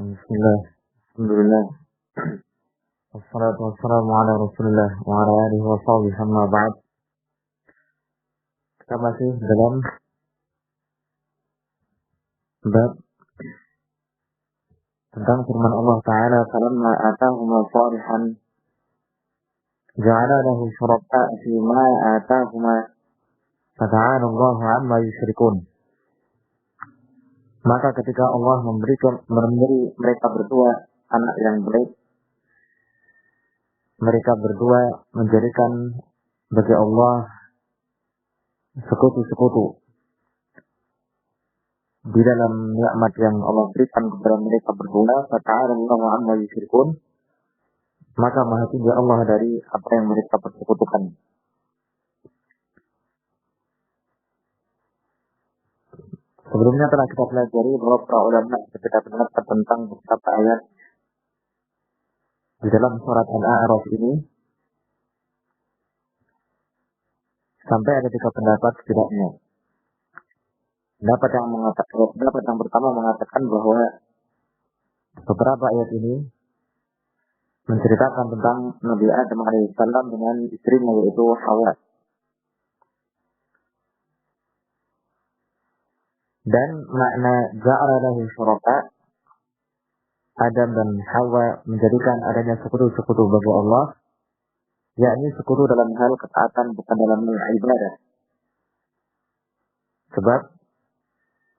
Bismillah, Alhamdulillah, wassalatu wassalamu ala Rasulillah wa ala alihi wa sahbihi amma ba'd. Kita masih dalam bab tentang firman Allah Ta'ala, falamma atahuma salihan ja'ala lahu syuraka fi ma atahuma fata'ala Allahu amma yusyrikun. Maka ketika Allah memberi mereka berdua anak yang baik, mereka berdua menjadikan bagi Allah sekutu-sekutu di dalam nikmat yang Allah berikan kepada mereka berdua. Fata'ala Allahu amma yusyrikun. Maka Maha Tinggi Allah dari apa yang mereka persekutukan. Sebelumnya telah kita pelajari bahwa para ulama berbeda pendapat tentang beberapa ayat di dalam surat Al-A'raf ini. Sampai ada 3 pendapat setidaknya. Pendapat yang pertama mengatakan bahwa beberapa ayat ini menceritakan tentang Nabi Adam alaihissalam dengan istrinya yaitu Hawa. Dan makna ja'ala lahu syuraka, Adam dan Hawa menjadikan adanya sekutu-sekutu bagi Allah, yakni sekutu dalam hal ketaatan bukan dalam hal ibadah. Sebab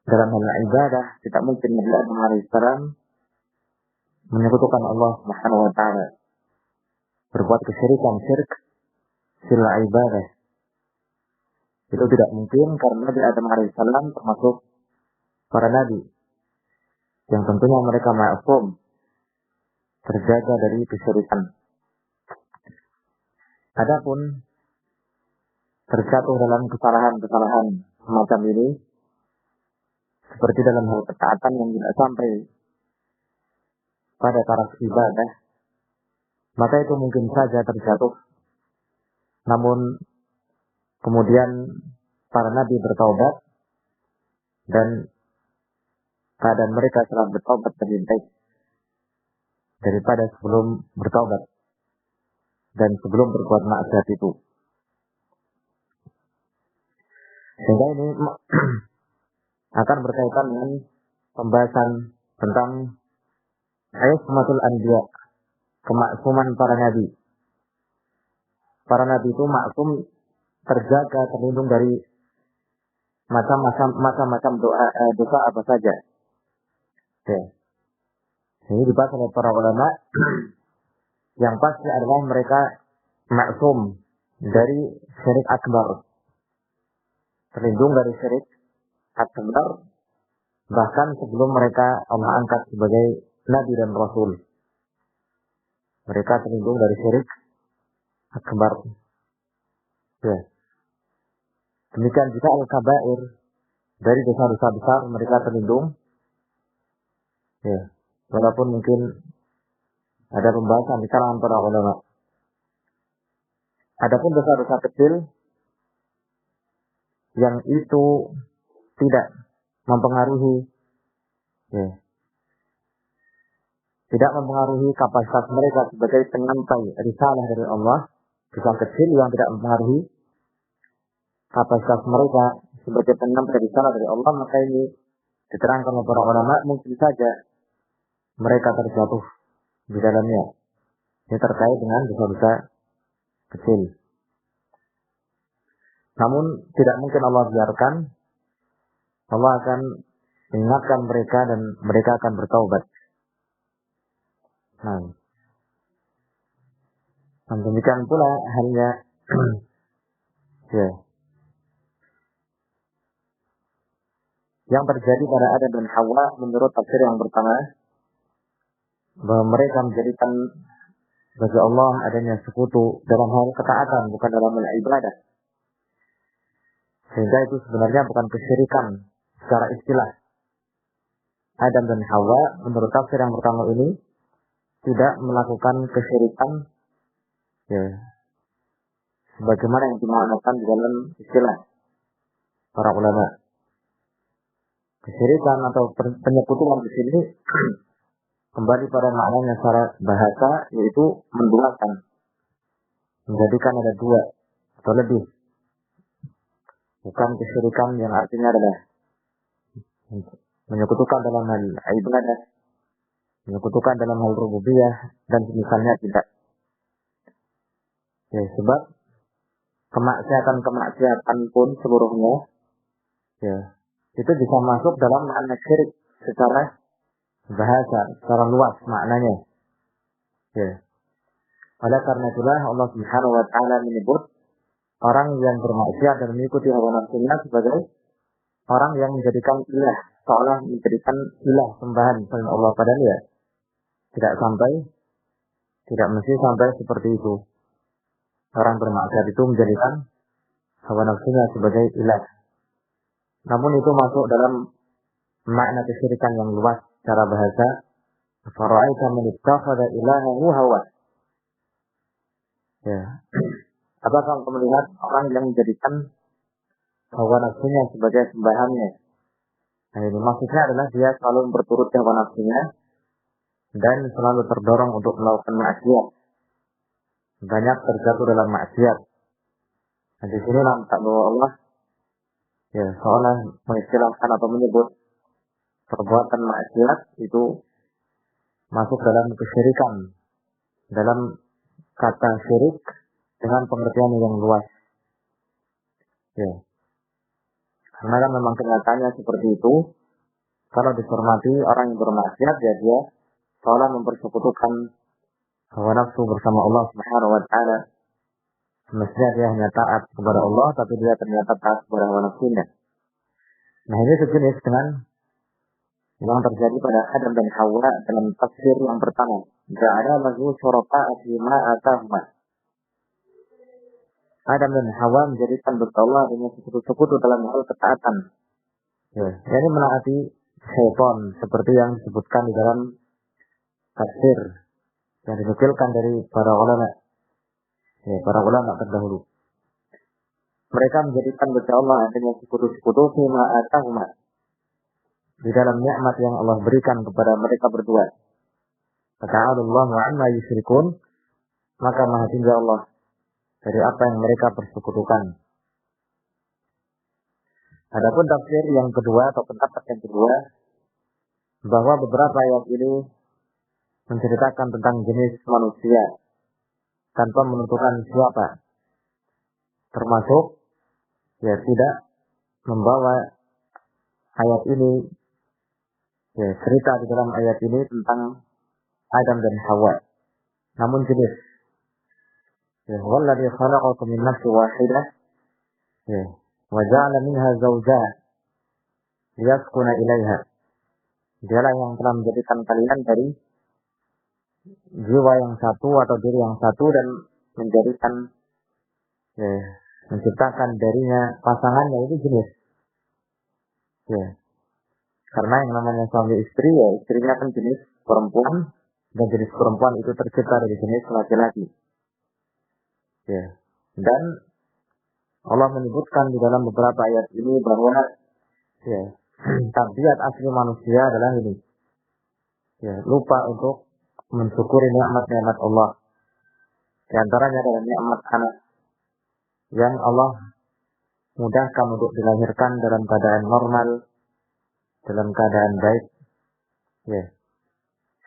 dalam hal ibadah tidak mungkin Nabi Adam alaihissalam menyekutukan Allah Subhanahu wa taala, berbuat kesyirikan, syirik fil ibadah. Itu tidak mungkin karena Nabi Adam alaihissalam termasuk para nabi yang tentunya mereka ma'sum, terjaga dari kesyirikan. Adapun terjatuh dalam kesalahan-kesalahan semacam ini, seperti dalam hal ketaatan yang tidak sampai pada taraf ibadah, maka itu mungkin saja terjatuh. Namun kemudian para nabi bertaubat dan keadaan mereka setelah bertaubat lebih baik daripada sebelum bertaubat dan sebelum berbuat maksiat itu. Sehingga ini akan berkaitan dengan pembahasan tentang ismatul anbiya, kemaksuman para nabi. Para nabi itu maksum, terjaga, terlindung dari macam-macam dosa apa saja. Ya. Ini dibahas oleh para ulama. Yang pasti adalah mereka maksum dari syirik akbar, terlindung dari syirik akbar, bahkan sebelum mereka Allah angkat sebagai nabi dan rasul. Mereka terlindung dari syirik akbar. Ya. Demikian juga al-kabair, dari dosa-dosa besar mereka terlindung. Ya, walaupun mungkin ada pembahasan di kalangan para ulama. Adapun dosa-dosa kecil yang itu tidak mempengaruhi, ya, tidak mempengaruhi kapasitas mereka sebagai penyampai risalah dari Allah, dosa kecil yang tidak mempengaruhi kapasitas mereka sebagai penyampai risalah dari Allah, maka ini diterangkan oleh para ulama mungkin saja mereka terjatuh di dalamnya. Ini terkait dengan dosa-dosa kecil. Namun tidak mungkin Allah biarkan. Allah akan mengingatkan mereka dan mereka akan bertaubat. Nah, demikian pula halnya ya, yang terjadi pada Adam dan Hawa menurut tafsir yang pertama, bahwa mereka menjadikan bagi Allah adanya sekutu dalam hal ketaatan bukan dalam hal ibadah. Sehingga itu sebenarnya bukan kesyirikan secara istilah. Adam dan Hawa menurut tafsir yang pertama ini tidak melakukan kesyirikan, ya, sebagaimana yang dimaknakan di dalam istilah para ulama. Kesyirikan atau penyekutuan di sini kembali pada maknanya secara bahasa, yaitu menduakan, menjadikan ada dua atau lebih. Bukan kesyirikan yang artinya adalah menyekutukan dalam hal ibadah, menyekutukan dalam hal rububiyah dan semisalnya tidak. Ya, sebab kemaksiatan pun seluruhnya, ya, itu bisa masuk dalam makna syirik secara bahasa, secara luas maknanya. Ya. Oleh karena itulah Allah Subhanahu wa taala menyebut orang yang bermaksiat dan mengikuti hawa nafsunya sebagai orang yang menjadikan ilah, seolah menjadikan ilah sembahan selain Allah, padahal ya tidak mesti sampai seperti itu. Orang bermaksiat itu menjadikan hawa nafsunya sebagai ilah. Namun itu masuk dalam makna kesyirikan yang luas secara bahasa. Fara'aita man ittakhadha ilahahu hawa. Ya. Apakah kamu melihat orang yang menjadikan hawa nafsunya sebagai sembahannya? Nah, ini maksudnya adalah dia selalu berturut hawa nafsunya dan selalu terdorong untuk melakukan maksiat. Banyak terjatuh dalam maksiat. Nah, di sini nampak bahwa Allah ya seolah mengistilahkan atau menyebut perbuatan maksiat itu masuk dalam kesyirikan, dalam kata syirik dengan pengertian yang luas. Ya. Karena kan memang kenyataannya seperti itu. Kalau dicermati orang yang bermaksiat, ya dia seolah mempersekutukan hawa nafsu bersama Allah Subhanahu wa taala. Semestinya dia hanya taat kepada Allah, tapi dia ternyata taat kepada hawa nafsunya. Nah, ini sejenis dengan yang terjadi pada Adam dan Hawa dalam tafsir yang pertama. Ja'ala lahu syuraka'a fima atahuma. Adam dan Hawa menjadikan Allah dengan sekutu-sekutu dalam hal ketaatan. Ya, ini menaati syaitan seperti yang disebutkan di dalam tafsir yang dinukilkan dari para ulama. Ya, para ulama terdahulu. Mereka menjadikan Allah dengan sekutu-sekutu fima atahuma, di dalam nikmat yang Allah berikan kepada mereka berdua. Ta'alullahu amma yusyrikun, maka maha tinggi Allah dari apa yang mereka persekutukan. Adapun tafsir yang kedua atau pendapat yang kedua, bahwa beberapa ayat ini menceritakan tentang jenis manusia tanpa menentukan siapa, termasuk ya tidak membawa ayat ini, ya cerita di dalam ayat ini tentang Adam dan Hawa, namun jenis. Ya, walladzi khalaqakum min nafsin wahidah, ya, wa ja'ala minha zawjaha liyaskuna ilaiha. Dialah yang telah menjadikan kalian dari jiwa yang satu atau diri yang satu dan menjadikan, ya, menciptakan darinya pasangannya, itu jenis. Ya. Karena yang namanya suami istri, ya istrinya kan jenis perempuan, dan jenis perempuan itu tercipta dari jenis laki-laki. Ya. Dan Allah menyebutkan di dalam beberapa ayat ini bahwa ya, tabiat asli manusia adalah ini. Ya, lupa untuk mensyukuri nikmat-nikmat Allah. Di antaranya adalah nikmat anak yang Allah mudahkan untuk dilahirkan dalam keadaan normal, dalam keadaan baik, ya,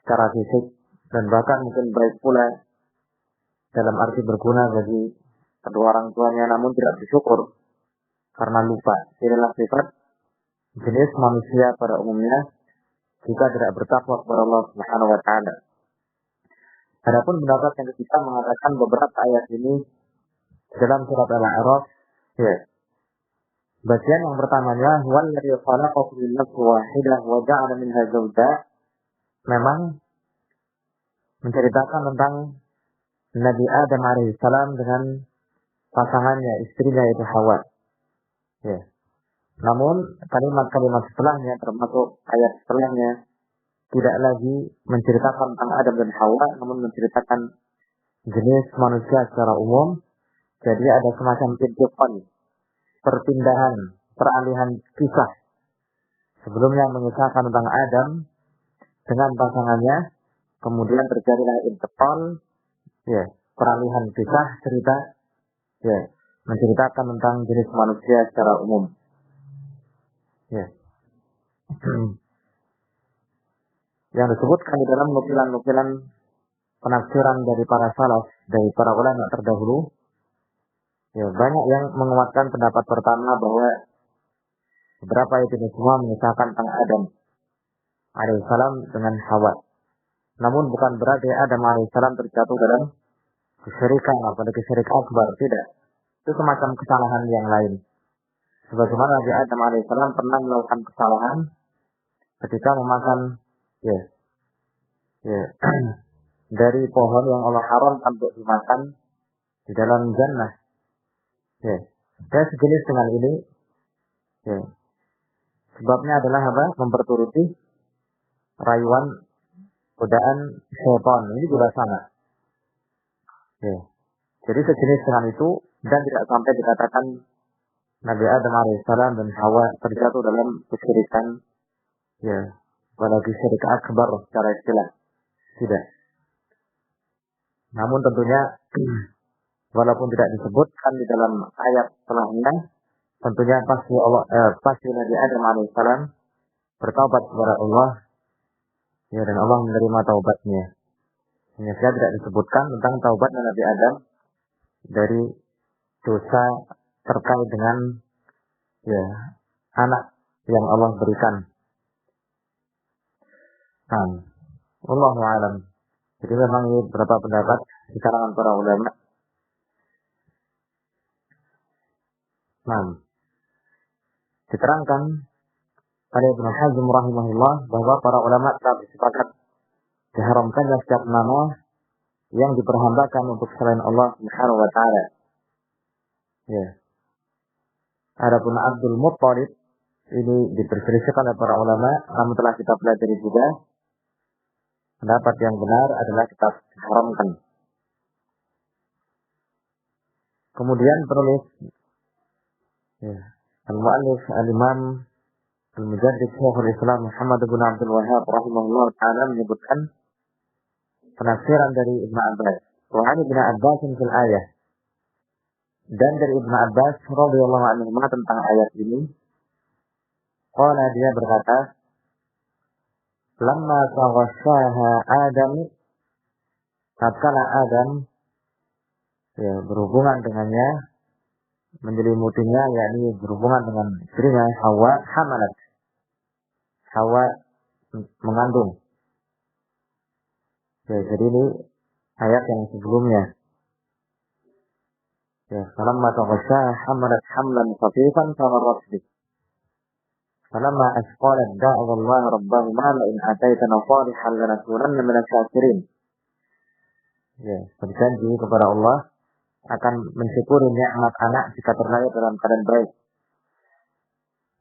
secara fisik, dan bahkan mungkin baik pula dalam arti berguna bagi kedua orang tuanya, namun tidak bersyukur karena lupa. Inilah sifat jenis manusia pada umumnya jika tidak bertakwa kepada Allah Subhanahu wa taala. Adapun pendapat yang ketiga mengatakan beberapa ayat ini dalam surat Al-A'raf, ya. Bagian yang pertamanya, walladzi khalaqakum min nafsin wahidah wa ja'ala minha zawjaha, memang menceritakan tentang Nabi Adam alaihissalam dengan pasangannya, istrinya yaitu Hawa. Ya. Namun kalimat-kalimat setelahnya, termasuk ayat setelahnya, tidak lagi menceritakan tentang Adam dan Hawa, namun menceritakan jenis manusia secara umum. Jadi ada semacam intikon, perpindahan, peralihan kisah. Sebelumnya mengisahkan tentang Adam dengan pasangannya, kemudian terjadilah intiqal, ya, peralihan kisah cerita, ya, menceritakan tentang jenis manusia secara umum. Ya. Yang disebutkan di dalam nukilan-nukilan penafsiran dari para salaf, dari para ulama terdahulu, ya, banyak yang menguatkan pendapat pertama bahwa beberapa itu semua mengisahkan tentang Adam alaihissalam dengan Hawa. Namun bukan berarti Adam alaihissalam terjatuh dalam kesyirikan atau kesyirikan akbar, tidak. Itu semacam kesalahan yang lain. Sebagaimana Nabi Adam alaihissalam pernah melakukan kesalahan ketika memakan, ya, ya, dari pohon yang Allah haramkan untuk dimakan di dalam jannah. Ya, dan sejenis dengan ini, ya, sebabnya adalah apa? Memperturuti rayuan godaan syaitan. Ini juga sama. Ya. Jadi sejenis dengan itu, dan tidak sampai dikatakan Nabi Adam alaihissalam dan Hawa terjatuh dalam kesyirikan, ya, apalagi syirik akbar secara istilah. Tidak. Namun tentunya walaupun tidak disebutkan di dalam ayat setelahnya, tentunya pasti Nabi Adam alaihissalam bertaubat kepada Allah, ya, dan Allah menerima taubatnya. Hanya saja tidak disebutkan tentang taubat Nabi Adam dari dosa terkait dengan, ya, anak yang Allah berikan. Nah, Allahu a'lam. Jadi memang ini beberapa pendapat di kalangan para ulama. Nah, diterangkan oleh Ibnu Hazm rahimahullah bahwa para ulama telah bersepakat diharamkannya setiap nama yang diperhambakan untuk selain Allah Subhanahu wa taala. Ya. Adapun Abdul Muttalib ini diperselisihkan oleh para ulama, namun telah kita pelajari juga pendapat yang benar adalah kita haramkan. Kemudian penulis, ya, al-mu'allif al-imam al-mujaddid Syekhul Islam Muhammad bin Abdul Wahhab rahimahullah ta'ala menyebutkan penafsiran dari Ibnu Abbas. Wa 'an Ibnu Abbas fil ayah. Dan dari Ibnu Abbas radhiyallahu anhu tentang ayat ini, qala, dia berkata, lamma taghassaha Adam, tatkala Adam, ya, berhubungan dengannya, menyelimutinya, yakni berhubungan dengan istrinya Hawa, hamalat. Hawa mengandung. Ya, jadi ini ayat yang sebelumnya. Ya, falamma taghassaha hamalat hamlan khafifan famarrat bih. Falamma asqalat da'a Allah rabbahuma la in ataitana salihan lanakunanna minasy syakirin. Ya, berjanji kepada Allah akan mensyukuri nikmat anak jika terlahir dalam keadaan baik.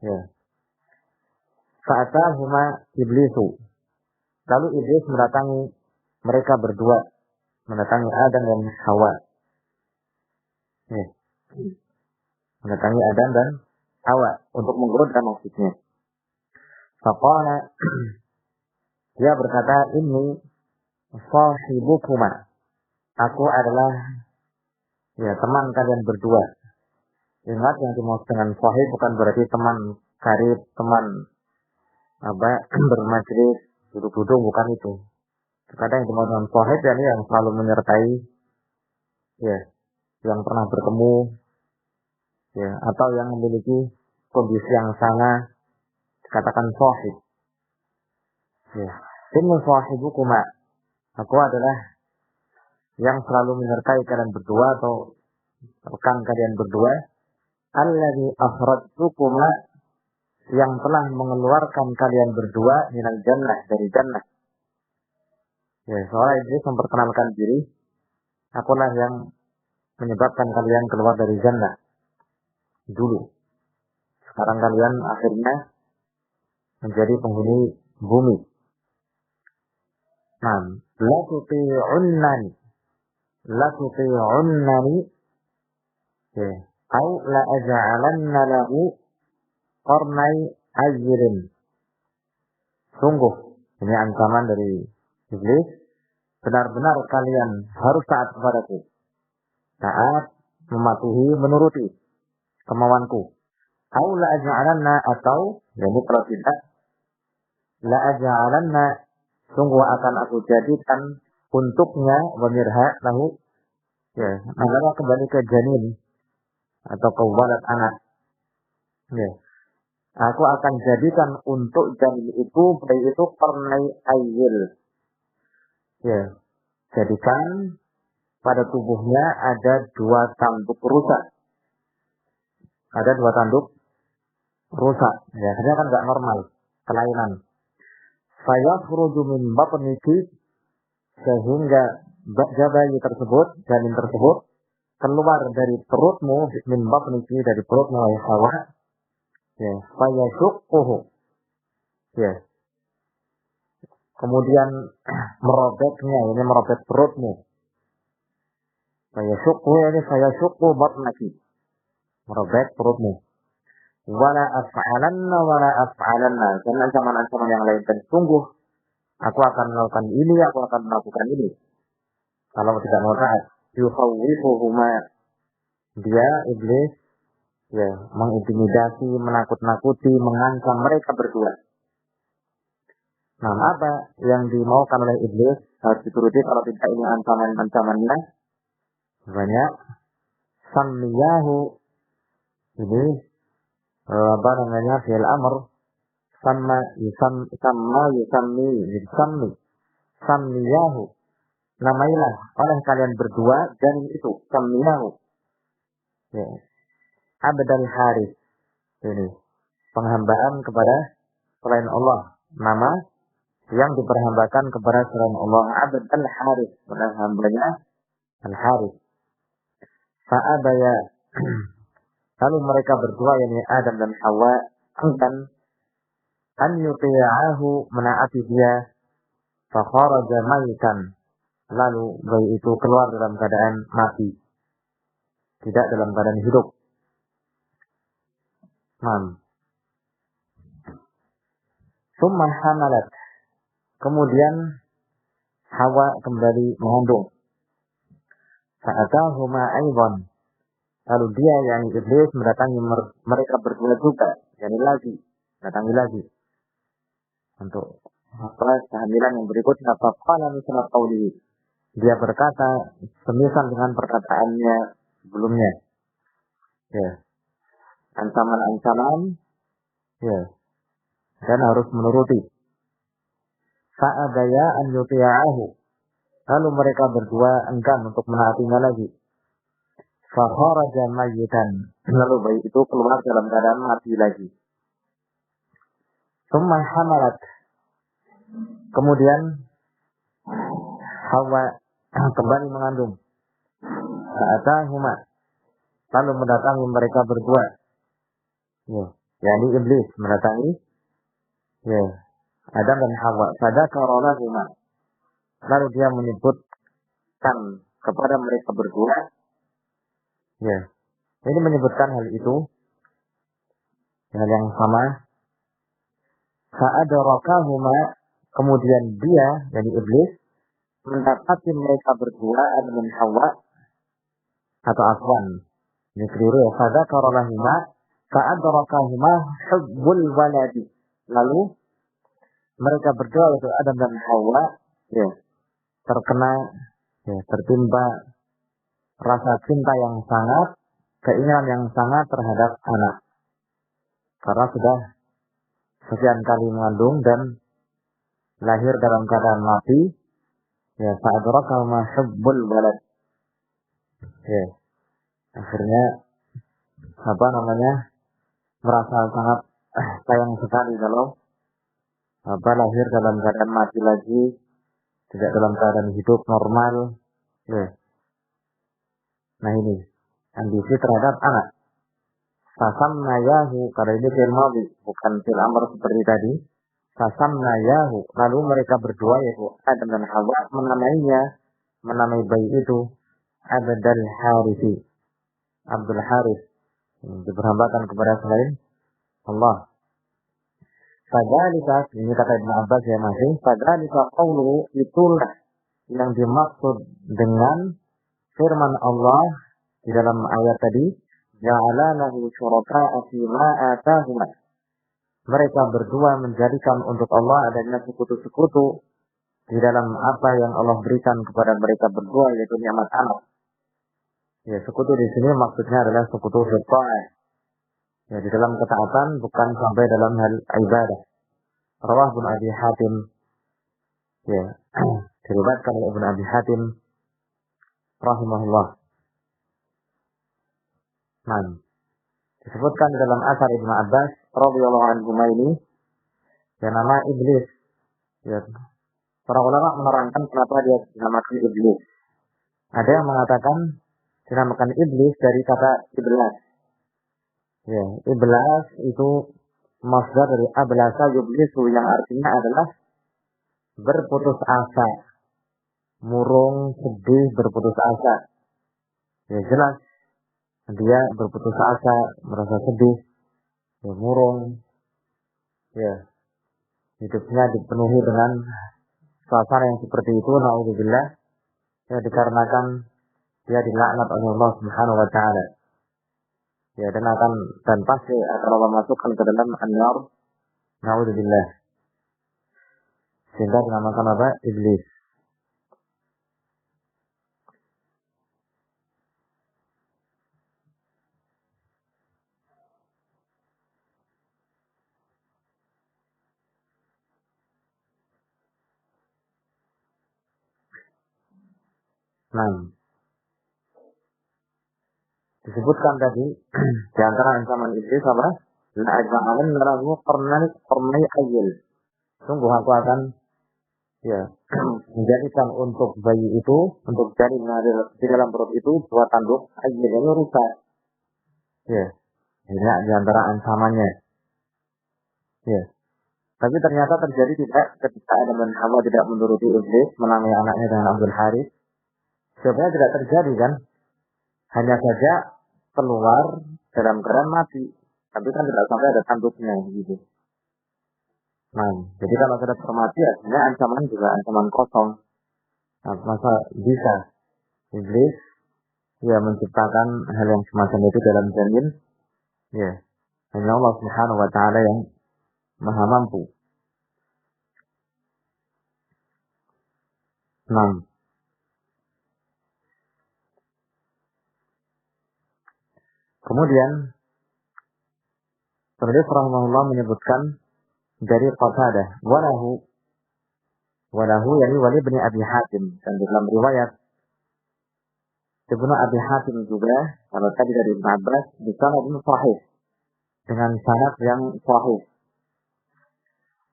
Ya. Fa'atahuma iblisu. Lalu iblis mendatangi mereka berdua, mendatangi Adam dan Hawa. Ya. Mendatangi Adam dan Hawa untuk menggoda maksudnya. Faqala, dia berkata, inni sahibukuma. Aku adalah, ya, teman kalian berdua. Ingat, yang dimaksud dengan sahib bukan berarti teman karib, teman bermajlis, duduk-duduk, bukan itu. Kadang yang dimaksud dengan sahib yakni yang selalu menyertai, ya, yang pernah bertemu, ya, atau yang memiliki kondisi yang sama, dikatakan sahib. Ya, inni sahibukuma. Aku adalah yang selalu menyertai kalian berdua atau rekan kalian berdua. Alladzi akhrajtukuma, yang telah mengeluarkan kalian berdua minal jannah, dari jannah. Ya, soalnya Iblis memperkenalkan diri, akulah yang menyebabkan kalian keluar dari jannah dulu. Sekarang kalian akhirnya menjadi penghuni bumi. Nah, la tuti'unnani, ya, au la aja'alanna lahu qarnai ajrin. Sungguh, ini ancaman dari Iblis, benar-benar kalian harus taat kepadaku. Taat, mematuhi, menuruti kemauanku. Au la aj'alanna, atau jadi kalau tidak, la aj'alanna, sungguh akan aku jadikan untuknya wamirha lahu, ya, adalah kembali ke janin atau ke walad anak. Ya. Aku akan jadikan untuk janin itu, bayi itu pernai ayil. Ya. Jadikan pada tubuhnya ada 2 tanduk rusak. Ada 2 tanduk rusak. Ya, akhirnya kan nggak normal, kelainan. Fayakhruju min batniki, sehingga bayi tersebut, janin tersebut keluar dari perutmu, min batniki, dari perutmu wahai Hawa. Ya, fayashuqquhu. Ya. Kemudian merobeknya, ini merobek perutmu. Fayashuqquhu, ini fayashuqqu batnaki. Merobek perutmu. Wala af'alanna, dan ancaman-ancaman yang lain, dan sungguh aku akan melakukan ini, aku akan melakukan ini. Kalau tidak mau taat, yukhawwifuhuma, dia iblis, ya, mengintimidasi, menakut-nakuti, mengancam mereka berdua. Nah, apa yang dimaukan oleh iblis harus dituruti, kalau tidak ini ancaman-ancamannya banyak. Sammiyahu, ini apa namanya, fi'il amr, sammiyahu, namailah oleh kalian berdua janin itu, sammiyahu, ya, abdal haris, ini penghambaan kepada selain Allah, nama yang diperhambakan kepada selain Allah, abdal haris, hambanya al haris. Fa'abaya, lalu mereka berdua, yakni Adam dan Hawa, enggan an yuti'ahu, menaati dia. Fakharaja maitan, lalu bayi itu keluar dalam keadaan mati, tidak dalam keadaan hidup. Summa hamalat, kemudian Hawa kembali mengandung. Fa'atahuma aidan, lalu dia yang iblis mendatangi mereka berdua juga, datangi lagi untuk kehamilan yang berikutnya. Faqala misla qawlihi, dia berkata semisal dengan perkataannya sebelumnya. Ya. Ancaman-ancaman, ya, dan harus menuruti. Fa'abaya an yuti'ahu, lalu mereka berdua enggan untuk menaatinya lagi. Fakharaja mayyitan, lalu bayi itu keluar dalam keadaan mati lagi. Summa hamalat, kemudian Hawa kembali mengandung. Fa'atahuma, lalu mendatangi mereka berdua. Ya, yakni iblis mendatangi, ya, Adam dan Hawa. Fadzakara lahuma, lalu dia menyebutkan kepada mereka berdua. Ya, ini menyebutkan hal itu, hal yang sama. Fa'adrakahuma, kemudian dia, yakni iblis, mendapati mereka berdua, Adam dan Hawa, atau afwan, ini keliru ya. Fadzakara lahuma, fa'adrakahuma hubbul waladi, lalu mereka berdua, yaitu Adam dan Hawa, ya, terkena, ya, tertimpa rasa cinta yang sangat, keinginan yang sangat terhadap anak, karena sudah sekian kali mengandung dan lahir dalam keadaan mati. Ya, fa'adrakahuma hubbul walad, ya, akhirnya merasa sangat sayang sekali kalau lahir dalam keadaan mati lagi, tidak dalam keadaan hidup normal. Ya. Nah, ini ambisi terhadap anak. Fasamnayahu, karena ini fi'il madhi, bukan fi'il amr seperti tadi. Fasamnayahu, lalu mereka berdua, yaitu Adam dan Hawa, menamai bayi itu Abdul Harisi, Abdul Haris, diperhambakan kepada selain Allah. Fadzalika, ini kata Ibnu Abbas ya masih, fadzalika qawluhu, itulah yang dimaksud dengan firman Allah di dalam ayat tadi, ja'ala lahu syuraka'a fima atahuma. Mereka berdua menjadikan untuk Allah adanya sekutu-sekutu di dalam apa yang Allah berikan kepada mereka berdua, yaitu nikmat anak. Ya, sekutu di sini maksudnya adalah sekutu fitrah. Ya, di dalam ketaatan, bukan sampai dalam hal ibadah. Rawah Ibnu Abi Hatim, ya, diriwayatkan oleh Ibnu Abi Hatim rahimahullah. Nah, disebutkan di dalam asar Ibnu Abbas radhiyallahu anhu ini, yang nama iblis. Ya, para ulama menerangkan kenapa dia dinamakan iblis. Ada yang mengatakan dinamakan iblis dari kata iblas. Ya, iblas itu masdar dari ablasa yublisu, yang artinya adalah berputus asa, murung, sedih, berputus asa. Ya, jelas dia berputus asa, merasa sedih, ya, murung, ya, hidupnya dipenuhi dengan suasana yang seperti itu, naudzubillah, ya, dikarenakan dia dilaknat oleh Allah Subhanahu wa taala. Ya, dan pasti akan Allah masukkan ke dalam an-nar, naudzubillah. Sehingga dinamakan apa? Iblis. Nah, disebutkan tadi di antara ancaman iblis apa? La ajma'alan lahu qarnai ayil. Sungguh aku akan, ya, menjadikan untuk bayi itu, untuk janin di dalam perut itu dua tanduk ayil, ini rusak. Ya, ini di antara ancamannya. Ya. Tapi ternyata terjadi tidak ketika Adam dan Hawa tidak menuruti iblis, menamai anaknya dengan Abdul Harith. Sebenarnya tidak terjadi kan? Hanya saja keluar dalam keadaan mati. Tapi kan tidak sampai ada tanduknya gitu. Nah, jadi kalau sudah termati, artinya ancaman juga ancaman kosong. Nah, masa bisa iblis, ya, menciptakan hal yang semacam itu dalam janin? Ya, hanya Allah Subhanahu wa taala yang Maha mampu. Nah, kemudian penulis rahimahullah menyebutkan dari Qatadah, walahu yani Wali bin Abi Hatim, dan dalam riwayat Ibnu Abi Hatim juga, kalau tadi dari Ibnu Abbas, di sanad sahih, dengan sanad yang sahih.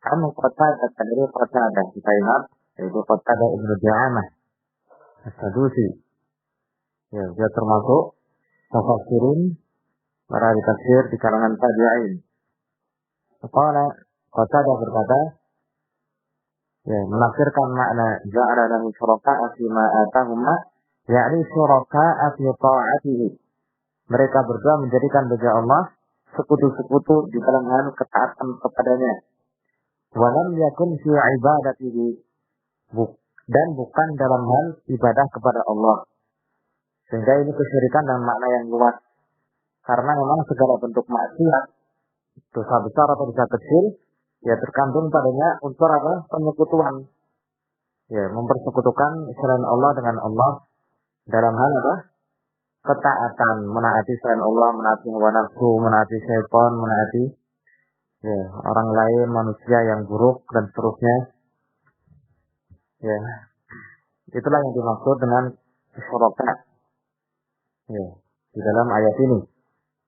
Kamu Qatadah dari Qatadah, kita ingat, yaitu Qatadah Ibnu Di'amah As-Sadusi. Ya, dia termasuk mufassirin, para tafsir di kalangan tabi'in. Qatadah berkata, ya, menafsirkan makna ja'ala lahu syuraka'a fima atahuma, yakni syuraka'a fi ta'atihi. Mereka berdua menjadikan bagi Allah sekutu-sekutu di dalam hal ketaatan kepadanya. Wa lam yakun fi ibadatihi, dan bukan dalam hal ibadah kepada Allah. Sehingga ini kesyirikan dengan makna yang luas. Karena memang segala bentuk maksiat, dosa besar atau dosa kecil, ya, terkandung padanya unsur apa? Penyekutuan. Ya, mempersekutukan selain Allah dengan Allah dalam hal apa? Ketaatan, menaati selain Allah, menaati hawa nafsu, menaati syaitan, menaati, ya, orang lain, manusia yang buruk dan seterusnya. Ya, itulah yang dimaksud dengan syuraka. Ya, di dalam ayat ini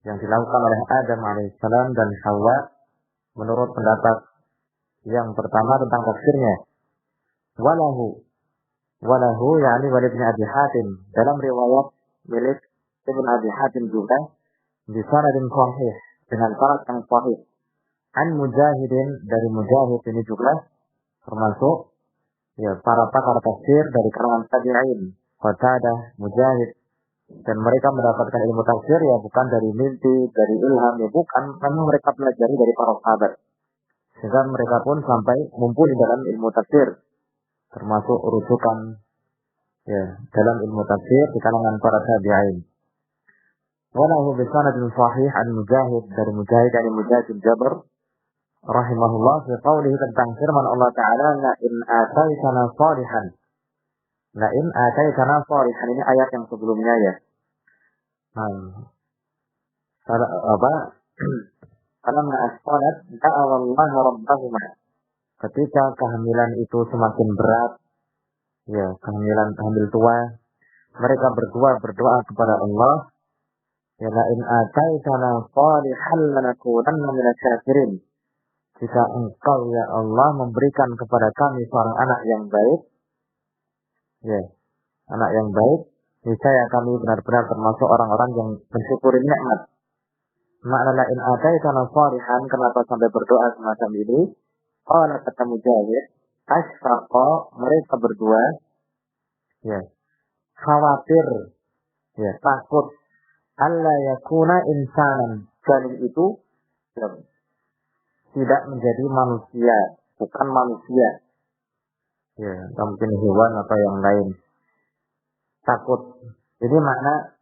yang dilakukan oleh Adam alaihissalam dan Hawa menurut pendapat yang pertama tentang tafsirnya. Walahu yakni Wali bin Abi Hatim, dalam riwayat milik Ibnu Abi Hatim juga di sanadin sahih, dengan sanad yang sahih. An Mujahidin, dari Mujahid, ini juga termasuk, ya, para pakar tafsir dari kalangan tabi'in, Qatadah, Mujahid, dan mereka mendapatkan ilmu tafsir, ya, bukan dari mimpi, dari ilham, ya, bukan, namun mereka pelajari dari para sahabat, sehingga mereka pun sampai mumpuni dalam ilmu tafsir, termasuk rujukan Ya, dalam ilmu tafsir di kalangan para tabi'in. Walahu bisanadin sahih an Mujahid dari Mujahid dari Mujahid bin Jabr rahimahullah fi qawlihi tentang firman Allah Ta'ala la in ataitana salihan. La in ataitana salihan ini ayat yang sebelumnya ya. Nah, apa? Karena asqalat da'awallaha rabbahuma. Ketika kehamilan itu semakin berat, ya, hamil tua, mereka berdua berdoa kepada Allah, ya la in ataitana salihan lanakunanna minasyakirin. Jika engkau ya Allah memberikan kepada kami seorang anak yang baik, ya, anak yang baik, niscaya kami benar-benar termasuk orang-orang yang mensyukuri nikmat. Makna la in ataitana salihan, kenapa sampai berdoa semacam ini? Qala kata Mujahid, asfaqa, mereka berdua, ya, khawatir, ya, takut alla yakuna insanan, janin itu ya, tidak menjadi manusia, bukan manusia, ya, mungkin hewan atau yang lain. Takut. Jadi makna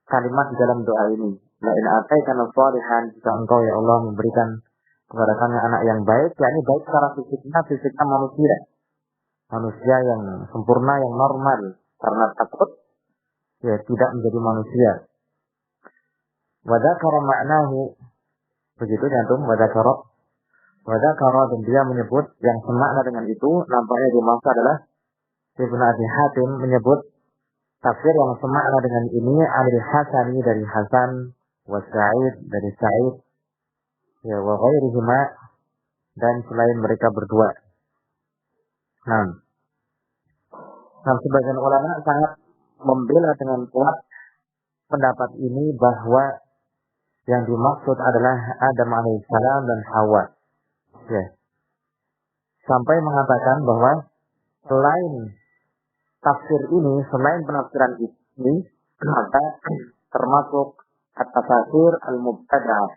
kalimat di dalam doa ini, la in ataitana salihan, jika engkau ya Allah memberikan kepada kami anak yang baik, yakni baik secara fisiknya manusia yang sempurna, yang normal, karena takut ya tidak menjadi manusia. Wa dzakara ma'nahu, begitu cantum, wa dzakara, dan dia menyebut yang semakna dengan itu, nampaknya di masa adalah Ibnu Abi Hatim menyebut tafsir yang semakna dengan ini Al Hasani dari Hasan, wa Sa'id dari Sa'id, ya, wa ghairihima, dan selain mereka berdua. Nah, sebagian ulama sangat membela dengan kuat pendapat ini bahwa yang dimaksud adalah Adam alaihissalam dan Hawa. Ya. Sampai mengatakan bahwa selain tafsir ini, selain penafsiran ini, maka termasuk at-tafsir al-mubtada'ah,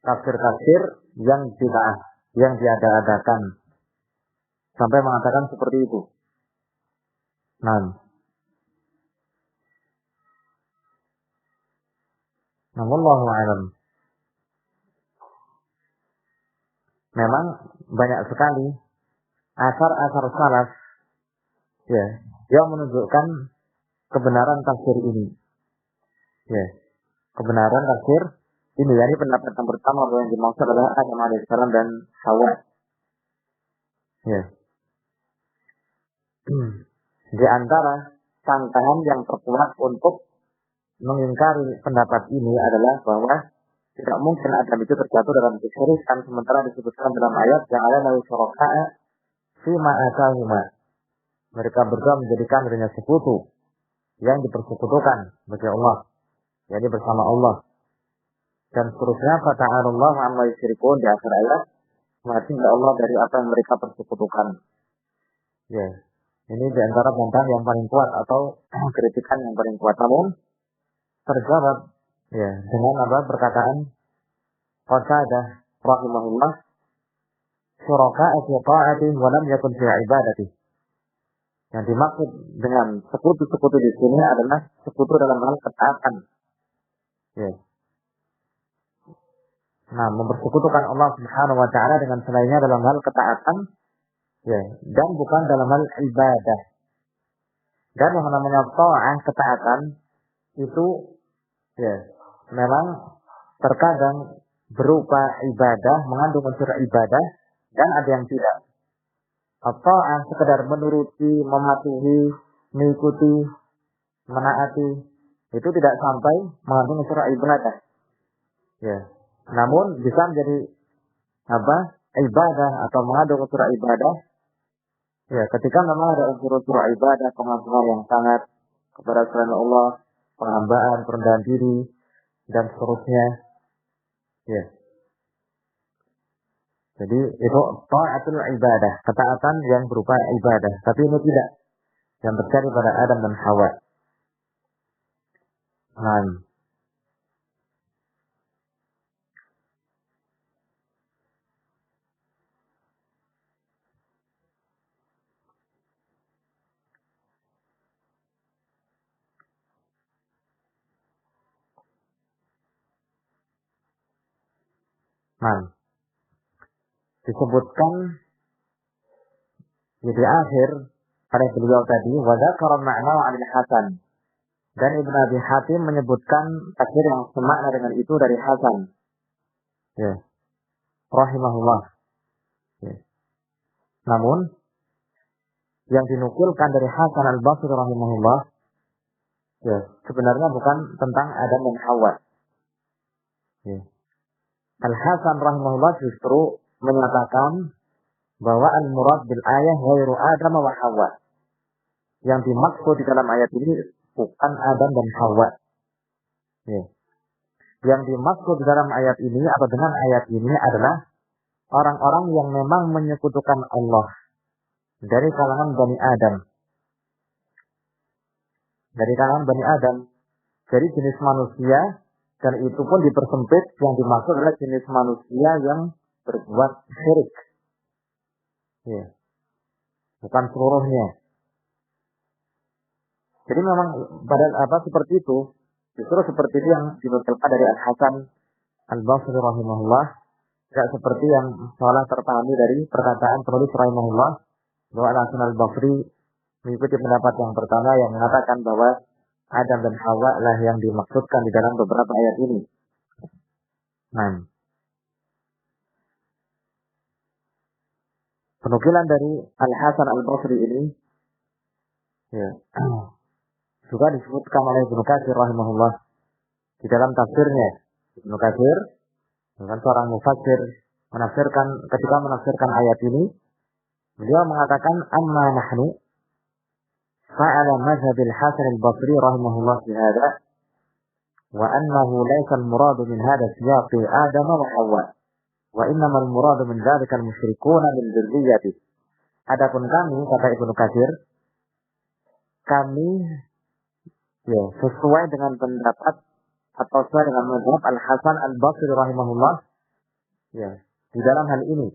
tafsir-tafsir yang bid'ah, yang diada-adakan. Sampai mengatakan seperti itu. Nah, wallahu a'lam. Memang banyak sekali asar-asar salaf, ya, yang menunjukkan kebenaran tafsir ini. Ya, kebenaran tafsir ini, yakni pendapat yang pertama bahwa yang dimaksud adalah Adam alaihissalam dan Hawa. Ya. Di antara sangkaan yang terkuat untuk mengingkari pendapat ini adalah bahwa tidak mungkin Adam itu terjatuh dalam kesyirikan, sementara disebutkan dalam ayat yang ada dari syuraka'a fima atahuma. Mereka berdua menjadikan dirinya sekutu yang dipersekutukan bagi Allah, jadi bersama Allah. Dan seterusnya, fata'alullahu amma yusyrikun, di akhir ayat, mati Allah dari apa yang mereka persekutukan. Ya, ini di antara bantahan yang paling kuat atau kritikan yang paling kuat. Namun terjawab ya dengan apa perkataan Qatadah rahimahullah, syuraka'a fi ta'ati wa lam yakun fi ibadati. Yang dimaksud dengan sekutu-sekutu di sini adalah sekutu dalam hal ketaatan. Ya. Nah, mempersekutukan Allah Subhanahu wa taala dengan selainnya dalam hal ketaatan, ya, dan bukan dalam hal ibadah. Dan yang namanya ta'ah, ketaatan itu ya memang terkadang berupa ibadah, mengandung unsur ibadah, dan ada yang tidak. Ta'ah sekedar menuruti, mematuhi, mengikuti, menaati, itu tidak sampai mengandung unsur ibadah. Ya. Namun bisa menjadi apa? Ibadah atau mengandung unsur ibadah. Ya, ketika memang ada unsur-unsur ibadah, pengagungan yang sangat kepada selain Allah, penghambaan, perendahan diri, dan seterusnya. Ya. Jadi itu ta'atul ibadah, ketaatan yang berupa ibadah. Tapi ini tidak yang terjadi pada Adam dan Hawa. Nah, Nah, disebutkan di akhir pada beliau tadi, wa dzakara ma'na 'anil Hasan. Dan Ibnu Abi Hatim menyebutkan tafsir yang semakna dengan itu dari Hasan. Ya, rahimahullah. Ya. Namun yang dinukilkan dari Hasan Al-Basri rahimahullah, ya, sebenarnya bukan tentang Adam dan Hawa. Ya. Al-Hasan rahimahullah justru menyatakan bahwa al-murad bil ayah ghairu Adam wa Hawa. Yang dimaksud di dalam ayat ini bukan Adam dan Hawa. Ya. Yang dimaksud di dalam ayat ini atau dengan ayat ini adalah orang-orang yang memang menyekutukan Allah dari kalangan Bani Adam. Dari kalangan Bani Adam. Jadi jenis manusia, dan itu pun dipersempit, yang dimaksud adalah jenis manusia yang berbuat syirik. Ya. Bukan seluruhnya. Jadi memang pada seperti itu, justru seperti itu yang dinukilkan dari Al-Hasan Al-Basri rahimahullah, tidak seperti yang seolah terpahami dari perkataan penulis rahimahullah bahwa Al-Hasan Al-Basri mengikuti pendapat yang pertama yang mengatakan bahwa Adam dan Hawa lah yang dimaksudkan di dalam beberapa ayat ini. Nah, penukilan dari Al-Hasan Al-Basri ini ya, juga disebutkan oleh Ibnu Katsir rahimahullah di dalam tafsirnya. Ibnu Katsir dengan seorang mufassir ketika menafsirkan ayat ini, beliau mengatakan amma nahnu fa'ala mazhabil Hasan Al-Basri rahimahullah fi hadha wa annahu laysa al-muradu min hadha siyaqi Adam wa Hawa wa innama al-muradu min dzalika al-musyrikuuna min dzurriyyati. Adapun kami, kata Ibnu Katsir, kami ya sesuai dengan pendapat atau sesuai dengan mazhab Al-Hasan Al-Basri rahimahullah ya di dalam hal ini,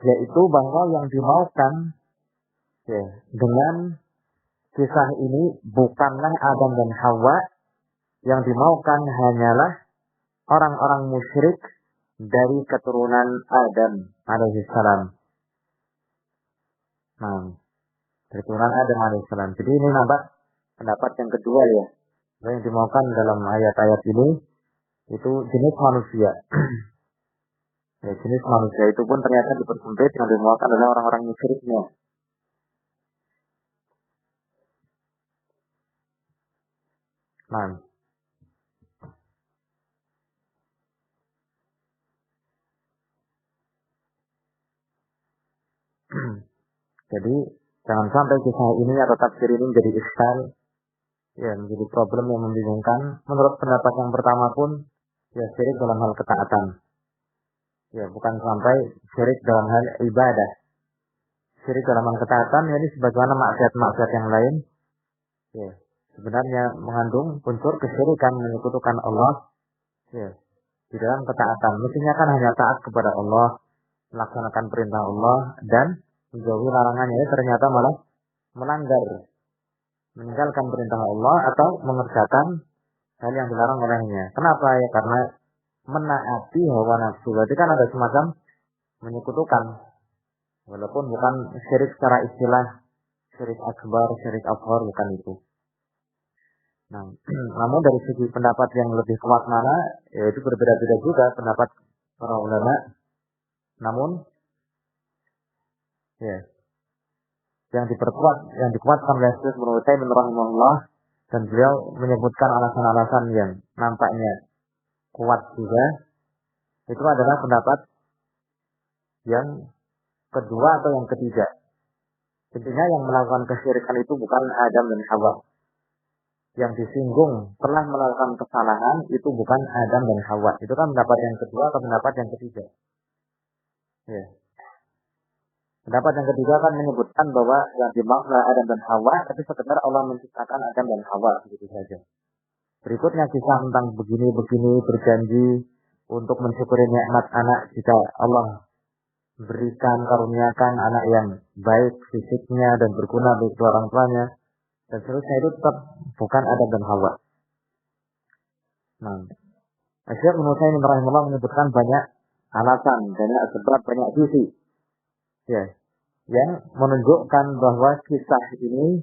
yaitu bahwa yang dimaukan ya dengan kisah ini bukanlah Adam dan Hawa, yang dimaukan hanyalah orang-orang musyrik dari keturunan Adam alaihissalam. Nah, dari keturunan Adam alaihissalam. Jadi ini nampak pendapat yang kedua ya. Yang dimaukan dalam ayat-ayat ini itu jenis manusia. Ya, jenis manusia itu pun ternyata dipersempit, yang dimaukan adalah orang-orang musyriknya. Nah, jadi jangan sampai kisah ini atau tafsir ini menjadi iskal, ya menjadi problem yang membingungkan. Menurut pendapat yang pertama pun, ya syirik dalam hal ketaatan. Ya bukan sampai syirik dalam hal ibadah. Syirik dalam hal ketaatan, ya ini sebagaimana maksiat-maksiat yang lain. Ya, sebenarnya mengandung unsur kesyirikan, menyekutukan Allah. Ya, di dalam ketaatan. Mestinya kan hanya taat kepada Allah, melaksanakan perintah Allah dan menjauhi larangannya, ternyata malah melanggar, meninggalkan perintah Allah atau mengerjakan hal yang dilarang olehnya. Kenapa? Ya karena menaati hawa nafsu. Berarti kan ada semacam menyekutukan, walaupun bukan syirik secara istilah, syirik akbar, syirik asghar, bukan itu. Nah, namun dari segi pendapat yang lebih kuat mana, yaitu berbeda-beda juga pendapat para ulama. Namun ya, yang dikuatkan oleh Syekh Ibnu Utsaimin rahimahullah, dan beliau menyebutkan alasan-alasan yang nampaknya kuat juga, itu adalah pendapat yang kedua atau yang ketiga. Intinya yang melakukan kesyirikan itu bukan Adam dan Hawa. Yang disinggung telah melakukan kesalahan itu bukan Adam dan Hawa. Itu kan pendapat yang kedua atau pendapat yang ketiga. Ya. Pendapat yang ketiga kan menyebutkan bahwa yang dimaksud Adam dan Hawa, tapi sekedar Allah menciptakan Adam dan Hawa, begitu saja. Berikutnya kisah tentang begini-begini berjanji untuk mensyukuri nikmat anak jika Allah berikan, karuniakan anak yang baik fisiknya dan berguna bagi orang tuanya, dan seterusnya, itu tetap bukan Adam dan Hawa. Nah, Syekh Ibnu Utsaimin rahimahullah menyebutkan banyak alasan, banyak sebab, banyak sisi, ya, yang menunjukkan bahwa kisah ini,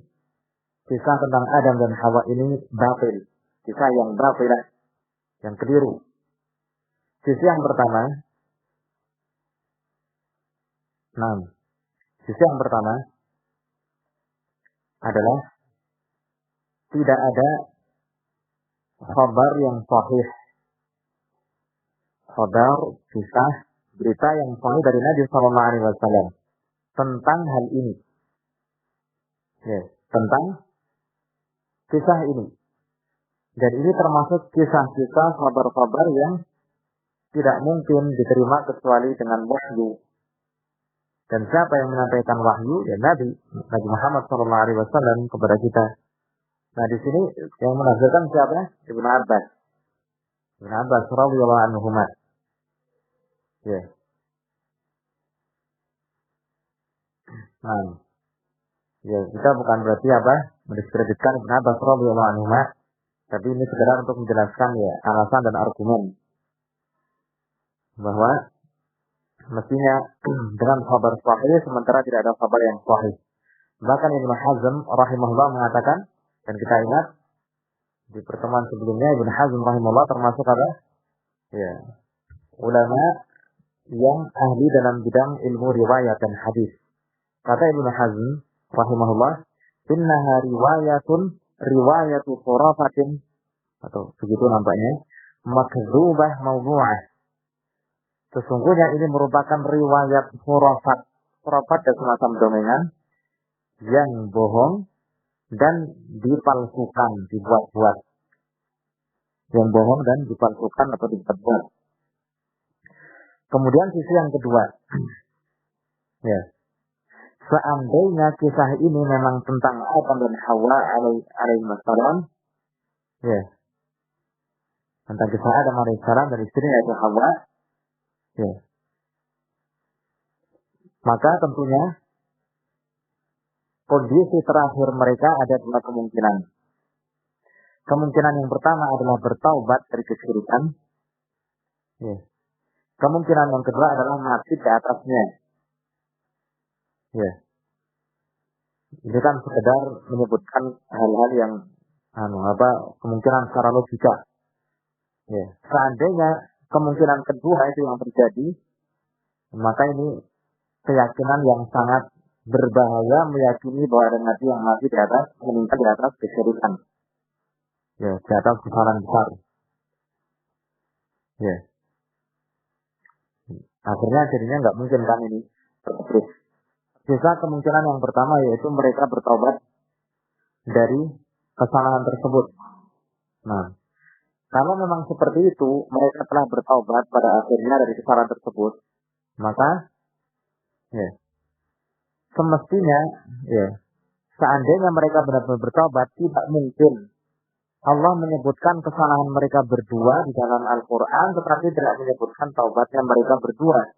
kisah tentang Adam dan Hawa ini batil, kisah yang batilah, yang keliru. Sisi yang pertama, sisi yang pertama adalah tidak ada khabar yang sahih, khabar, kisah, berita yang sahih dari Nabi Sallallahu Alaihi Wasallam tentang hal ini, ya, tentang kisah ini. Dan ini termasuk kisah-kisah khabar-khabar yang tidak mungkin diterima kecuali dengan wahyu. Dan siapa yang menyampaikan wahyu? Ya Nabi Muhammad Sallallahu Alaihi Wasallam kepada kita. Nah di sini yang menafsirkan siapa? Ibnu Abbas. Ibnu Abbas radhiyallahu anhuma. Ya. Nah, ya kita bukan berarti apa? Mendiskreditkan Ibnu Abbas radhiyallahu anhuma, tapi ini sekedar untuk menjelaskan ya alasan dan argumen bahwa mestinya dengan khabar sahih sementara tidak ada khabar yang sahih. Bahkan Ibnu Hazm rahimahullah mengatakan, dan kita ingat di pertemuan sebelumnya Ibnu Hazm rahimahullah termasuk apa? Ya, ulama yang ahli dalam bidang ilmu riwayat dan hadis. Kata Ibnu Hazm rahimahullah, innaha riwayatu khurafatin, atau begitu nampaknya, makdzubah mawdu'ah. Sesungguhnya ini merupakan riwayat khurafat. Khurafat dan semacam domengan yang bohong dan dipalsukan, dibuat-buat. Yang bohong dan dipalsukan atau dibuat-buat. Kemudian sisi yang kedua. Ya. Seandainya kisah ini memang tentang Adam dan Hawa alaihi wassalam, ya. Tentang kisah Adam alaihi salam dan istrinya yaitu Hawa, ya. Maka tentunya kondisi terakhir mereka ada dua kemungkinan. Kemungkinan yang pertama adalah bertaubat dari kesyirikan. Ya. Kemungkinan yang kedua adalah mati di atasnya. Ya. Ini kan sekedar menyebutkan hal-hal yang kemungkinan secara logika. Ya. Seandainya kemungkinan kedua itu yang terjadi, maka ini keyakinan yang sangat berbahaya, meyakini bahwa ada nabi yang mati di atas, meninggal di atas kesyirikan. Ya, di atas kesalahan besar. Ya. Akhirnya jadinya nggak mungkin kan ini terus. Sisa kemungkinan yang pertama yaitu mereka bertobat dari kesalahan tersebut. Nah, kalau memang seperti itu, mereka telah bertaubat pada akhirnya dari kesalahan tersebut, maka ya, semestinya ya, seandainya mereka benar-benar bertaubat, tidak mungkin Allah menyebutkan kesalahan mereka berdua di dalam Al-Quran, tetapi tidak menyebutkan taubatnya mereka berdua.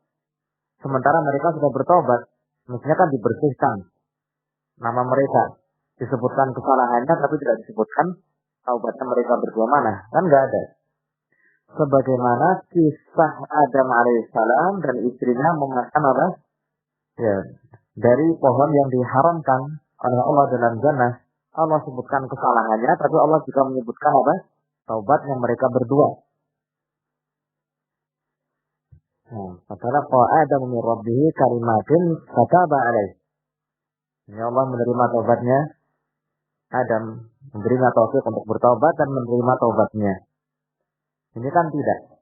Sementara mereka sudah bertaubat, mestinya kan dibersihkan nama mereka, disebutkan kesalahannya, tapi tidak disebutkan taubatnya mereka berdua mana, kan nggak ada. Sebagaimana kisah Adam alaihissalam dan istrinya memakan apa? Ya, dari pohon yang diharamkan oleh Allah dalam jannah. Allah sebutkan kesalahannya, tapi Allah juga menyebutkan apa? Taubatnya mereka berdua. Fatalaqa Adam min rabbih kalimatin fataba alaih. Ini Allah menerima taubatnya Adam, memberinya taufik untuk bertaubat dan menerima taubatnya. Ini kan tidak.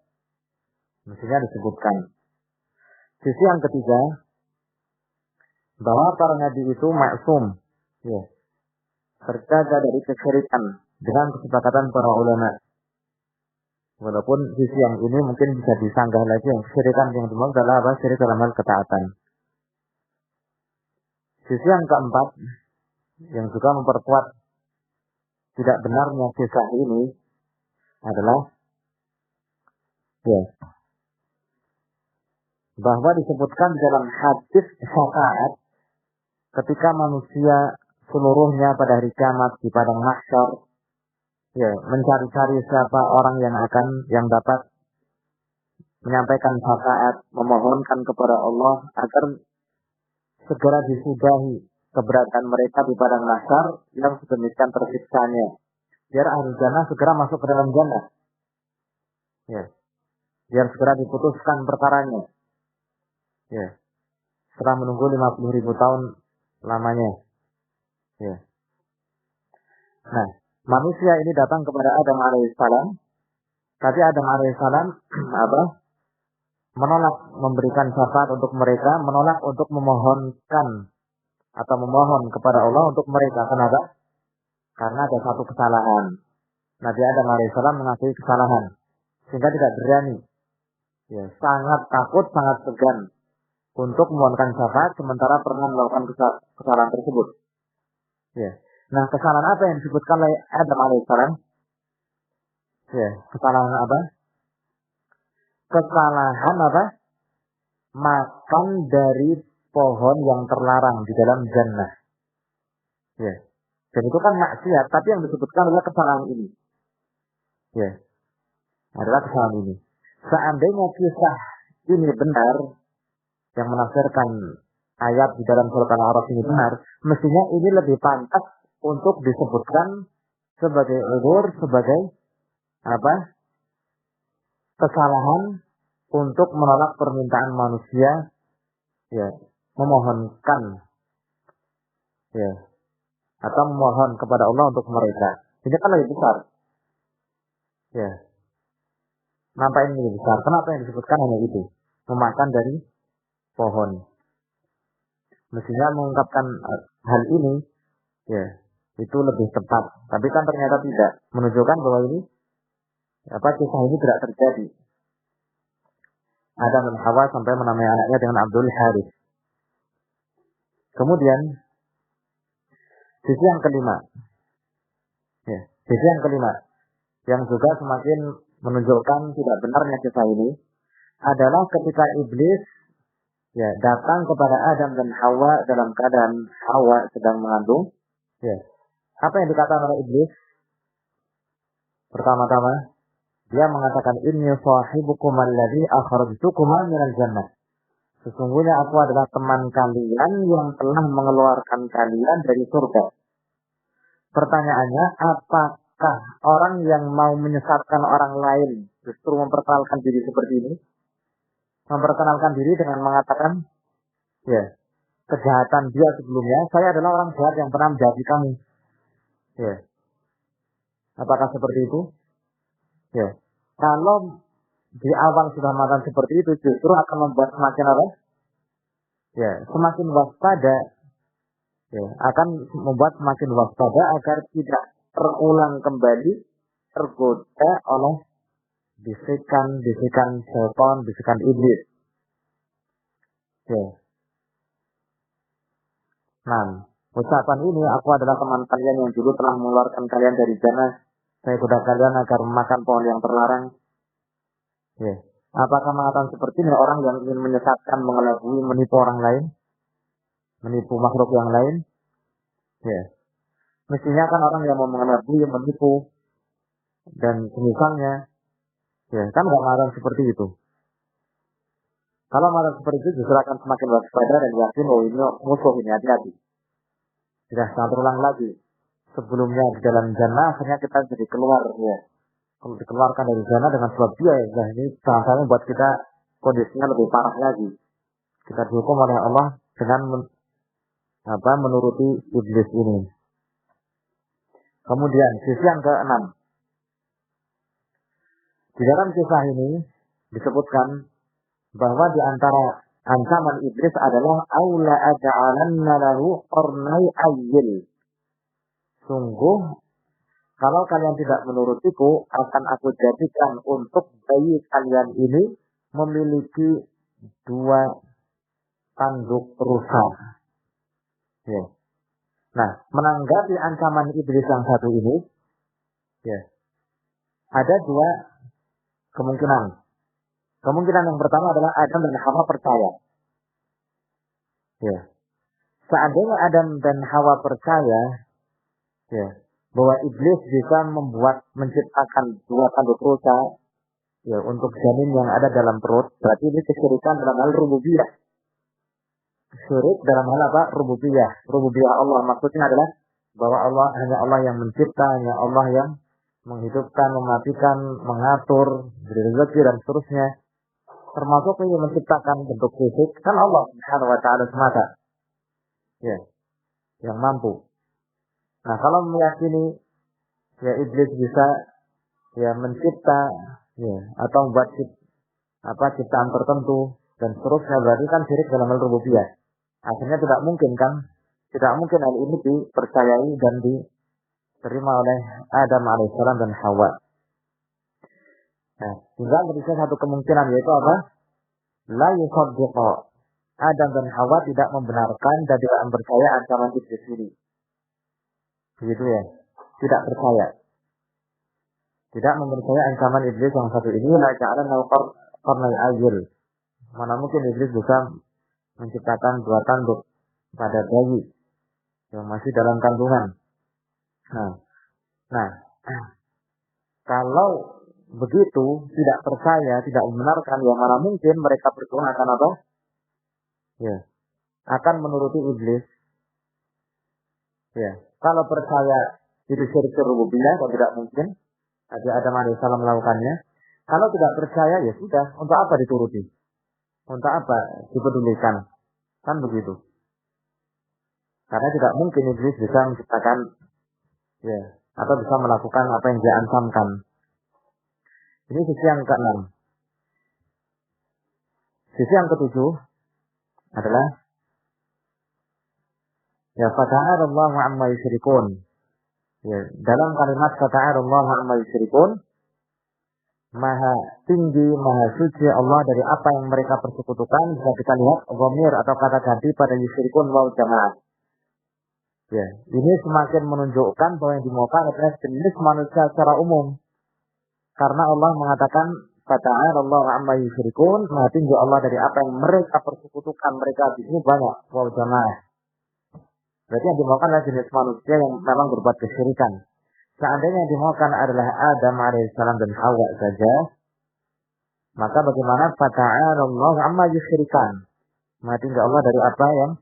Mestinya disebutkan. Sisi yang ketiga, bahwa para nabi itu maksum, ya, terjaga dari kesyirikan dengan kesepakatan para ulama. Walaupun sisi yang ini mungkin bisa disanggah lagi, yang kesyirikan yang dimaksud adalah apa? Syirik dalam hal ketaatan. Sisi yang keempat, yang juga memperkuat tidak benarnya kisah ini adalah ya, bahwa disebutkan dalam hadis syafaat ketika manusia seluruhnya pada hari kiamat di padang mahsyar ya, mencari-cari siapa orang yang dapat menyampaikan syafaat, memohonkan kepada Allah agar segera disudahi keberadaan mereka di padang mahsyar yang sedemikian tersiksanya. Biar ahli jannah segera masuk ke dalam jannah. Ya. Biar segera diputuskan perkaranya. Ya. Setelah menunggu 50.000 tahun lamanya. Ya. Nah, manusia ini datang kepada Adam alaihissalam. Tapi Adam alaihissalam menolak memberikan syafaat untuk mereka, menolak untuk memohonkan atau memohon kepada Allah untuk mereka. Kenapa? Karena ada satu kesalahan. Nabi Adam alaihissalam mengakui kesalahan sehingga tidak berani. Ya, sangat takut, sangat segan untuk memohonkan syafaat sementara pernah melakukan kesalahan tersebut. Ya. Nah, kesalahan apa yang disebutkan oleh Adam alaihissalam? Ya, kesalahan apa? Kesalahan apa? Makan dari pohon yang terlarang di dalam jannah. Ya. Dan itu kan maksiat, tapi yang disebutkan adalah kesalahan ini. Ya. Adalah kesalahan ini. Seandainya kisah ini benar, yang menafsirkan ayat di dalam surat Al-A'raf ini benar, mestinya ini lebih pantas untuk disebutkan sebagai uzur, sebagai apa? Kesalahan untuk menolak permintaan manusia, ya, memohonkan, ya, atau memohon kepada Allah untuk mereka. Ini kan lebih besar, ya. Nampak ini lebih besar. Kenapa yang disebutkan hanya itu? Memakan dari pohon. Mestinya mengungkapkan hal ini, ya, itu lebih tepat. Tapi kan ternyata tidak. Menunjukkan bahwa ini, kisah ini tidak terjadi. Adam dan Hawa sampai menamai anaknya dengan Abdul Harith. Kemudian, sisi yang kelima. Ya, sisi yang kelima. Yang juga semakin menunjukkan tidak benarnya kisah ini adalah ketika iblis datang kepada Adam dan Hawa dalam keadaan Hawa sedang mengandung. Ya. Apa yang dikatakan oleh iblis? Pertama-tama, dia mengatakan inni sahibukum alladhi akhrajtukuma minal jannah. Sesungguhnya aku adalah teman kalian yang telah mengeluarkan kalian dari surga. Pertanyaannya, apakah orang yang mau menyesatkan orang lain justru memperkenalkan diri seperti ini? Memperkenalkan diri dengan mengatakan, ya, kejahatan dia sebelumnya, saya adalah orang jahat yang pernah menjahati kamu. Ya. Apakah seperti itu? Ya. Kalau di awal sudah mengatakan seperti itu, justru akan membuat semakin apa? Ya, semakin waspada. Ya, akan membuat semakin waspada agar tidak terulang kembali tergoda oleh bisikan syaitan, bisikan iblis. Ya. Nah, ucapan ini, aku adalah teman kalian yang dulu telah mengeluarkan kalian dari jannah. Saya goda kalian agar memakan pohon yang terlarang. Ya. Apakah mengatakan seperti ini orang yang ingin menyesatkan, mengelabui, menipu orang lain? Menipu makhluk yang lain? Ya. Mestinya kan orang yang mau mengelabui, menipu, dan semisalnya, ya, kan nggak mengatakan seperti itu. Kalau mengatakan seperti itu justru akan semakin waspada dan yakin, oh ini musuh, ini hati-hati. Tidak sangat terulang lagi. Sebelumnya di dalam jannah, akhirnya kita jadi keluar, ya. Kalau dikeluarkan dari jannah dengan sebab dia, ya, ini sangat-sangat buat kita kondisinya lebih parah lagi. Kita dihukum oleh Allah dengan menuruti iblis ini. Kemudian sisi yang ke-6. Di dalam kisah ini disebutkan bahwa di antara ancaman iblis adalah aula aj'alanna lahu qarnai ayyil. Sungguh kalau kalian tidak menurutiku, akan aku jadikan untuk bayi kalian ini memiliki 2 tanduk rusa. Ya. Nah, menanggapi ancaman iblis yang satu ini, ya, ada 2 kemungkinan. Kemungkinan yang pertama adalah Adam dan Hawa percaya. Ya. Seandainya Adam dan Hawa percaya, ya, bahwa iblis bisa menciptakan 2 tanduk rusa, ya untuk janin yang ada dalam perut, berarti ini kesyirikan dalam hal rububiyah. Syirik dalam hal apa? Rububiyah. Rububiyah Allah maksudnya adalah bahwa Allah hanya Allah yang mencipta, hanya Allah yang menghidupkan, mematikan, mengatur, beri rezeki dan seterusnya. Termasuk yang menciptakan bentuk fisik kan Allah Subhanahu wa taala semata. Ya, yang mampu. Nah, kalau meyakini ya iblis bisa ya mencipta ya atau membuat ciptaan tertentu dan seterusnya, berarti kan syirik dalam hal rububiyah. Akhirnya tidak mungkin hal ini dipercayai dan diterima oleh Adam alaihissalam dan Hawa. Nah, tinggal berisnya satu kemungkinan, yaitu apa? La yusaddiqa. Adam dan Hawa tidak membenarkan dan tidak percaya ancaman iblis ini. Begitu ya? Tidak percaya. Tidak mempercayai ancaman iblis yang satu ini. La ja'alna qarnai ajil. Mana mungkin iblis bisa menciptakan dua tanduk pada bayi yang masih dalam kandungan. Nah, kalau begitu tidak percaya, tidak membenarkan, yang mana mungkin mereka berdua akan apa? Ya, akan menuruti iblis. Ya, kalau percaya itu syirik rububiyah, atau tidak mungkin Nabi Adam alaihissalam melakukannya. Kalau tidak percaya, ya sudah, untuk apa dituruti? Untuk apa dipedulikan? Kan begitu. Karena tidak mungkin iblis bisa menciptakan ya atau bisa melakukan apa yang dia ancamkan. Ini sisi yang ke-6. Sisi yang ke-7 adalah ya fata'alallahu amma yusyrikun. Ya, dalam kalimat fata'alallahu amma yusyrikun, maha tinggi, maha suci Allah dari apa yang mereka persekutukan. Bisa kita lihat dhamir atau kata ganti pada yusyrikun wal jamaah. Ya, ini semakin menunjukkan bahwa yang dimaukan adalah jenis manusia secara umum. Karena Allah mengatakan fata'alallahu amma yusyrikun, maha tinggi Allah dari apa yang mereka persekutukan. Mereka di sini banyak wal jamaah. Berarti yang dimaukan adalah jenis manusia yang memang berbuat kesyirikan. Seandainya yang dimaukan adalah Adam alaihissalam dan Hawa saja, maka bagaimana fata'alallahu amma yusyrikan? Maha tinggi Allah dari apa yang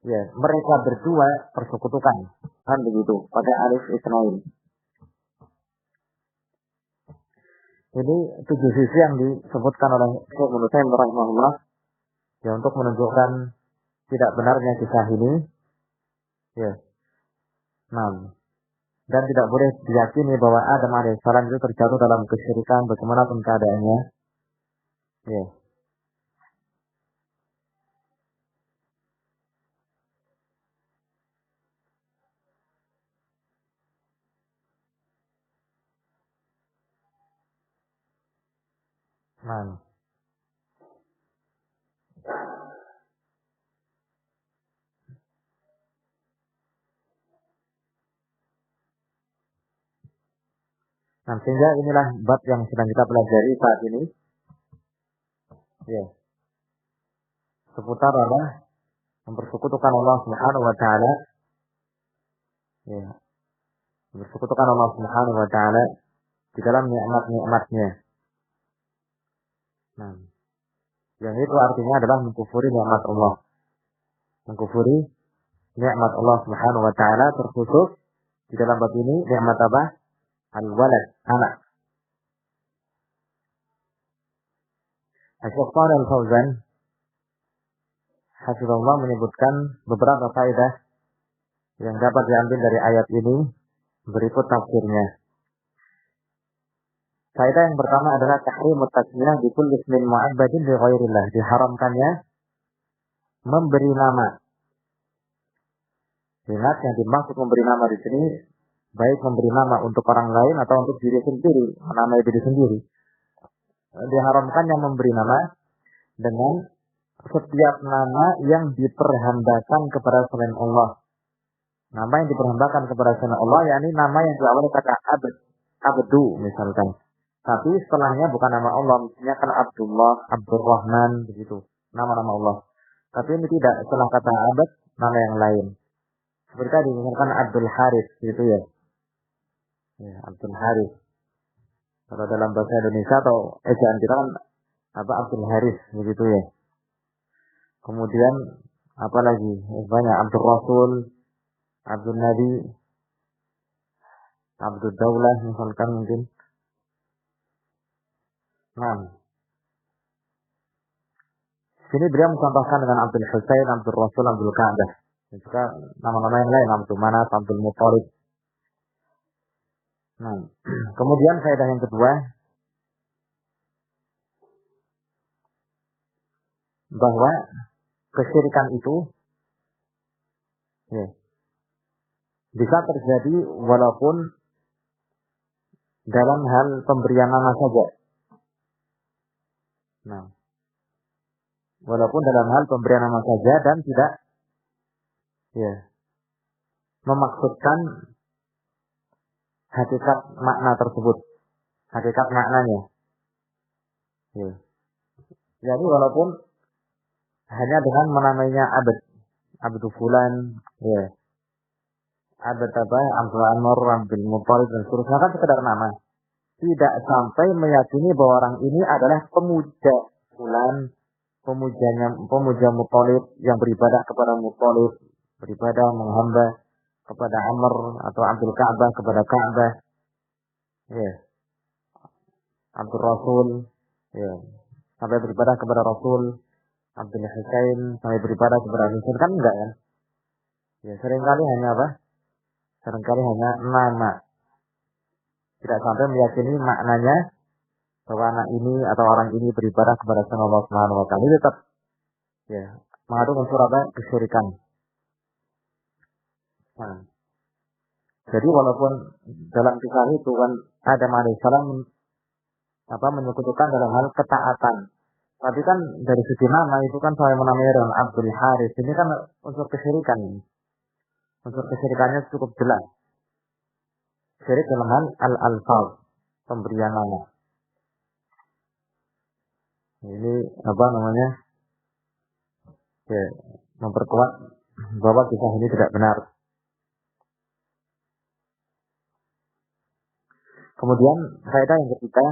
ya mereka berdua persekutukan. Kan begitu, pada alif isnain. Ini 7 sisi yang disebutkan oleh Syekh Ibnu Taimiyah rahimahullah ya untuk menunjukkan tidak benarnya kisah ini. Ya. Nah, dan tidak boleh diyakini bahwa Adam alaihissalam itu terjatuh dalam kesyirikan bagaimanapun keadaannya. Ya. Nah, sehingga inilah bab yang sedang kita pelajari saat ini. Ya. Seputar Allah mempersekutukan Allah Subhanahu wa taala. Ya. Mempersekutukan Allah Subhanahu wa taala di dalam nikmat-nikmatnya. Nah, yang itu artinya adalah mengkufuri nikmat Allah. Mengkufuri nikmat Allah Subhanahu wa taala, terkhusus di dalam bab ini nikmat apa? Al-walad, anak. Syekh Shalih Al-Fauzan hafizahullah menyebutkan beberapa faedah yang dapat diambil dari ayat ini, berikut tafsirnya. Faedah yang pertama adalah tahrimut tasmiyah bi kulli ismin mu'abbadin li ghairillah, diharamkannya memberi nama. Ingat, yang dimaksud memberi nama di sini baik memberi nama untuk orang lain atau untuk diri sendiri, menamai diri sendiri. Diharamkan yang memberi nama dengan setiap nama yang diperhambakan kepada selain Allah. Nama yang diperhambakan kepada selain Allah, yakni nama yang diawali kata abdu misalkan. Tapi setelahnya bukan nama Allah, misalnya kan Abdullah, Abdurrahman, begitu. Nama-nama Allah. Tapi ini tidak, setelah kata abad, nama yang lain. Seperti tadi, misalkan Abdul Harith, gitu ya. Ya, Abdul Harith. Kalau dalam bahasa Indonesia atau ejaan kita kan apa Abdul Haris begitu ya. Kemudian apa lagi? Banyak Abdul Rasul, Abdul Nabi, Abdul Daulah misalkan mungkin. Nah, sini beliau mencontohkan dengan Abdul Husain, Abdul Rasul, Abdul Ka'bah. Dan juga nama-nama yang lain, Abdul Manaf, Abdul Muttalib. Nah, kemudian faedah yang kedua, bahwa kesyirikan itu ya, bisa terjadi walaupun dalam hal pemberian nama saja. Nah, walaupun dalam hal pemberian nama saja dan tidak ya memaksudkan hakikat makna tersebut, hakikat maknanya. Ya. Jadi walaupun hanya dengan menamainya Abdu Fulan, ya, Abd apa, Abdul Anwar, Abdul Muttalib dan seterusnya kan sekedar nama. Tidak sampai meyakini bahwa orang ini adalah pemuja Fulan, pemuja Muttalib yang beribadah kepada Muttalib, beribadah menghamba kepada Amr atau Abdul Ka'bah kepada Ka'bah, ya, Abdul Rasul, ya, sampai beribadah kepada Rasul, Abdul Husain sampai beribadah kepada Husain kan enggak kan? Ya seringkali hanya apa? Seringkali hanya nama. Tidak sampai meyakini maknanya bahwa anak ini atau orang ini beribadah kepada Allah Subhanahu wa taala. Ini tetap ya mengandung unsur apa? Kesyirikan. Nah, jadi walaupun dalam kisah itu kan Adam alaihissalam apa menyekutukan dalam hal ketaatan. Tapi kan dari segi nama itu kan saya menamainya dengan Abdul Haris. Ini kan unsur kesyirikan ini. Unsur kesyirikannya cukup jelas. Syirik dalam hal al-alfaz, pemberian nama. Ini apa namanya? Ya, memperkuat bahwa kisah ini tidak benar. Kemudian faedah yang ketiga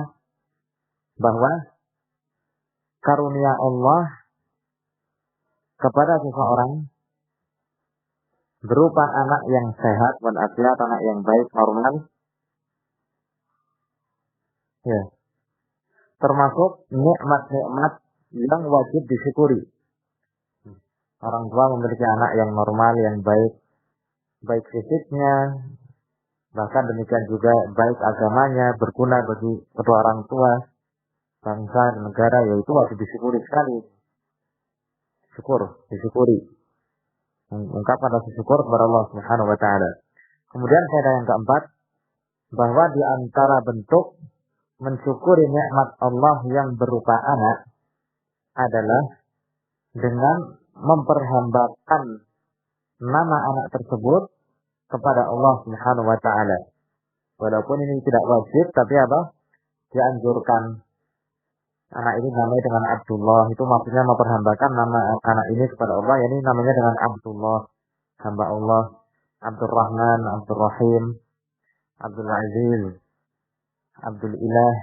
bahwa karunia Allah kepada seseorang berupa anak yang sehat walafiat, anak yang baik normal, ya, termasuk nikmat-nikmat yang wajib disyukuri. Orang tua memiliki anak yang normal, yang baik, baik fisiknya, bahkan demikian juga baik agamanya, berguna bagi kedua orang tua, bangsa, dan negara, yaitu wajib disyukuri sekali. Syukur, disyukuri. Mengungkapkan rasa syukur kepada Allah Subhanahu wa taala. Kemudian faedah yang keempat, bahwa di antara bentuk mensyukuri nikmat Allah yang berupa anak adalah dengan memperhambakan nama anak tersebut kepada Allah Subhanahu wa taala. Walaupun ini tidak wajib, tapi apa? Dianjurkan. Anak ini namanya dengan Abdullah, itu maksudnya memperhambakan nama anak ini kepada Allah, yakni namanya dengan Abdullah, hamba Allah, Abdul Rahman, Abdul Rahim, Abdul Aziz, Abdul Ilah.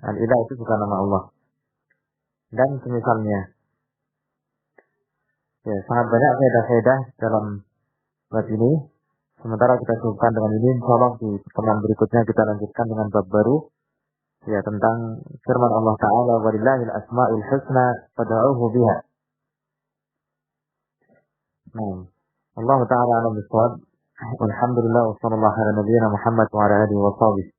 Al-Ilah itu bukan nama Allah. Dan semisalnya. Ya, sangat banyak faedah-faedah dalam bab ini. Sementara kita cukupkan dengan ini, insyaallah di pertemuan berikutnya kita lanjutkan dengan bab baru. Ya, tentang firman Allah Ta'ala, walillahil asma'ul husna fad'uuhu biha. Nah, Allah Ta'ala alam bisawab. Alhamdulillah wa sallallahu ala nabiyyina Muhammad wa ala alihi wa sahbihi.